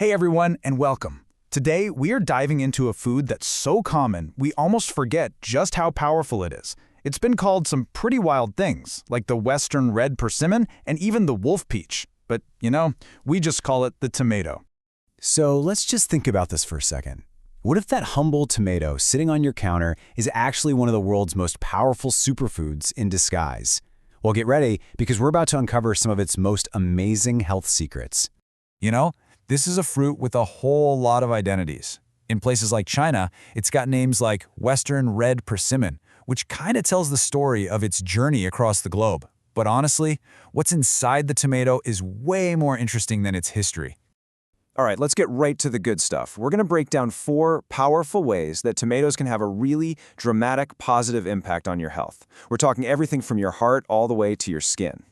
Hey everyone, and welcome. Today, we are diving into a food that's so common, we almost forget just how powerful it is. It's been called some pretty wild things, like the Western red persimmon and even the wolf peach. But, we just call it the tomato. So let's just think about this for a second. What if that humble tomato sitting on your counter is actually one of the world's most powerful superfoods in disguise? Well, get ready, because we're about to uncover some of its most amazing health secrets. This is a fruit with a whole lot of identities. In places like China, it's got names like Western red persimmon, which kind of tells the story of its journey across the globe. But honestly, what's inside the tomato is way more interesting than its history. All right, let's get right to the good stuff. We're going to break down 4 powerful ways that tomatoes can have a really dramatic positive impact on your health. We're talking everything from your heart all the way to your skin.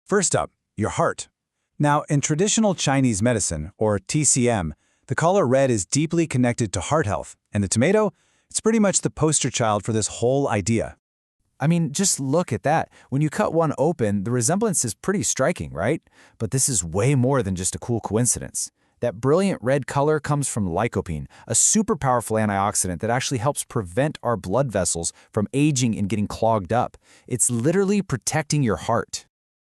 First up, your heart. Now, in traditional Chinese medicine, or TCM, the color red is deeply connected to heart health, and the tomato, it's pretty much the poster child for this whole idea. I mean, just look at that. When you cut one open, the resemblance is pretty striking, right? But this is way more than just a cool coincidence. That brilliant red color comes from lycopene, a super powerful antioxidant that actually helps prevent our blood vessels from aging and getting clogged up. It's literally protecting your heart.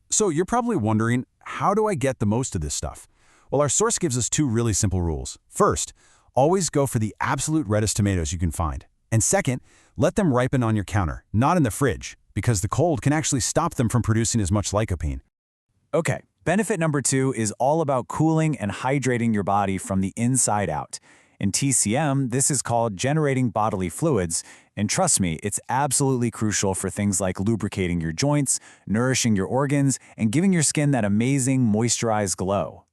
So you're probably wondering, how do I get the most of this stuff? Well, our source gives us 2 really simple rules. First, always go for the absolute reddest tomatoes you can find. And second, let them ripen on your counter, not in the fridge, because the cold can actually stop them from producing as much lycopene. Okay, benefit number 2 is all about cooling and hydrating your body from the inside out. In TCM, this is called generating bodily fluids, and trust me, it's absolutely crucial for things like lubricating your joints, nourishing your organs, and giving your skin that amazing moisturized glow.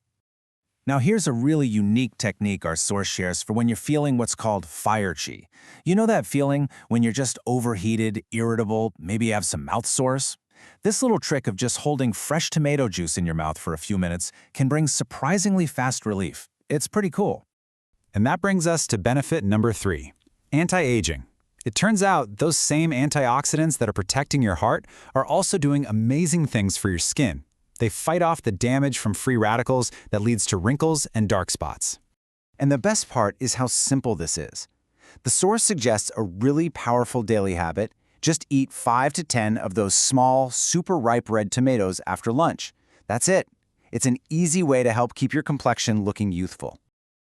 Now here's a really unique technique our source shares for when you're feeling what's called fire chi. You know that feeling when you're just overheated, irritable, maybe you have some mouth sores? This little trick of just holding fresh tomato juice in your mouth for a few minutes can bring surprisingly fast relief. It's pretty cool. And that brings us to benefit number 3, anti-aging. It turns out those same antioxidants that are protecting your heart are also doing amazing things for your skin. They fight off the damage from free radicals that leads to wrinkles and dark spots. And the best part is how simple this is. The source suggests a really powerful daily habit. Just eat 5 to 10 of those small, super ripe red tomatoes after lunch. That's it. It's an easy way to help keep your complexion looking youthful.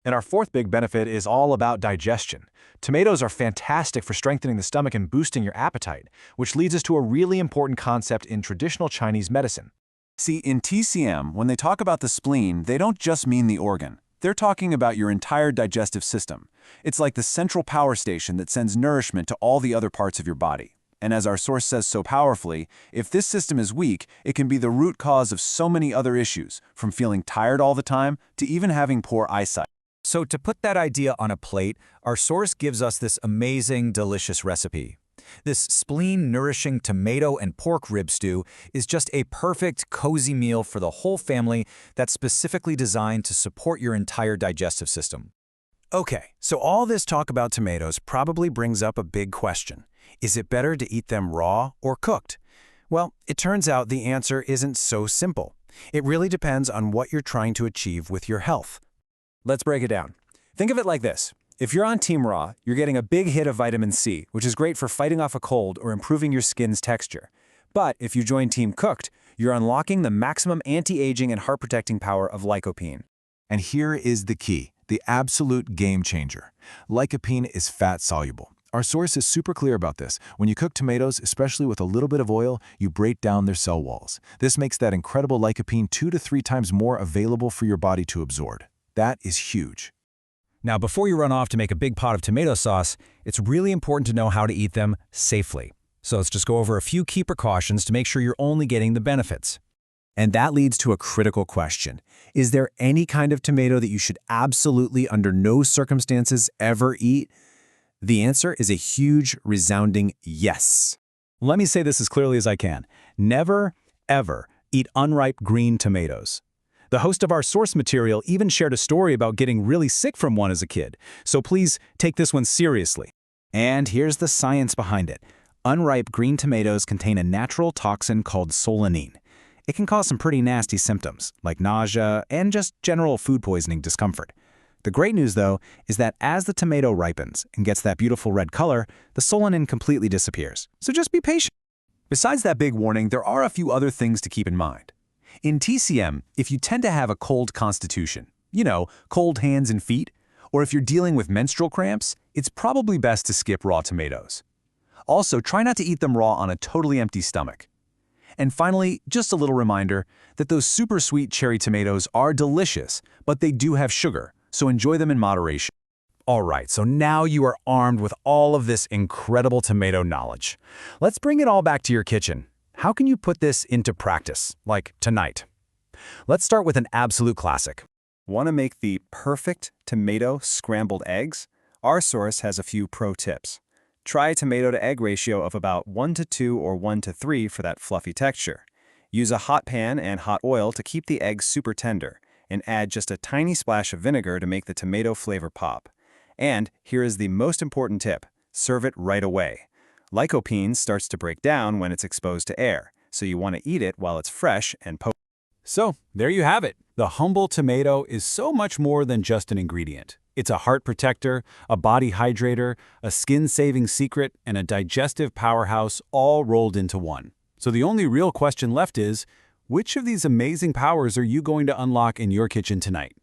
And our 4th big benefit is all about digestion. Tomatoes are fantastic for strengthening the stomach and boosting your appetite, which leads us to a really important concept in traditional Chinese medicine. See, in TCM, when they talk about the spleen, they don't just mean the organ. They're talking about your entire digestive system. It's like the central power station that sends nourishment to all the other parts of your body. And as our source says so powerfully, if this system is weak, it can be the root cause of so many other issues, from feeling tired all the time to even having poor eyesight. So to put that idea on a plate, our source gives us this amazing, delicious recipe. This spleen-nourishing tomato and pork rib stew is just a perfect, cozy meal for the whole family that's specifically designed to support your entire digestive system. Okay, so all this talk about tomatoes probably brings up a big question. Is it better to eat them raw or cooked? Well, it turns out the answer isn't so simple. It really depends on what you're trying to achieve with your health. Let's break it down. Think of it like this. If you're on Team Raw, you're getting a big hit of vitamin C, which is great for fighting off a cold or improving your skin's texture. But if you join Team Cooked, you're unlocking the maximum anti-aging and heart-protecting power of lycopene. And here is the key, the absolute game changer. Lycopene is fat-soluble. Our source is super clear about this. When you cook tomatoes, especially with a little bit of oil, you break down their cell walls. This makes that incredible lycopene 2 to 3 times more available for your body to absorb. That is huge. Now, before you run off to make a big pot of tomato sauce, it's really important to know how to eat them safely. So let's just go over a few key precautions to make sure you're only getting the benefits. And that leads to a critical question. Is there any kind of tomato that you should absolutely, under no circumstances, ever eat? The answer is a huge, resounding yes. Let me say this as clearly as I can. Never, ever eat unripe green tomatoes. The host of our source material even shared a story about getting really sick from one as a kid, so please take this one seriously. And here's the science behind it. Unripe green tomatoes contain a natural toxin called solanine. it can cause some pretty nasty symptoms, like nausea and just general food poisoning discomfort. The great news, though, is that as the tomato ripens and gets that beautiful red color, the solanine completely disappears. So just be patient. Besides that big warning, there are a few other things to keep in mind. In TCM, if you tend to have a cold constitution, cold hands and feet, or if you're dealing with menstrual cramps, it's probably best to skip raw tomatoes. Also, try not to eat them raw on a totally empty stomach. And finally, just a little reminder that those super sweet cherry tomatoes are delicious, but they do have sugar, so enjoy them in moderation. All right, so now you are armed with all of this incredible tomato knowledge. Let's bring it all back to your kitchen. How can you put this into practice, like tonight? Let's start with an absolute classic. Want to make the perfect tomato scrambled eggs? Our source has a few pro tips. Try a tomato-to-egg ratio of about 1:2 or 1:3 for that fluffy texture. Use a hot pan and hot oil to keep the eggs super tender, and add just a tiny splash of vinegar to make the tomato flavor pop. And here is the most important tip: serve it right away. Lycopene starts to break down when it's exposed to air, so you want to eat it while it's fresh and potent. So, there you have it. The humble tomato is so much more than just an ingredient. It's a heart protector, a body hydrator, a skin-saving secret, and a digestive powerhouse all rolled into one. So the only real question left is, which of these amazing powers are you going to unlock in your kitchen tonight?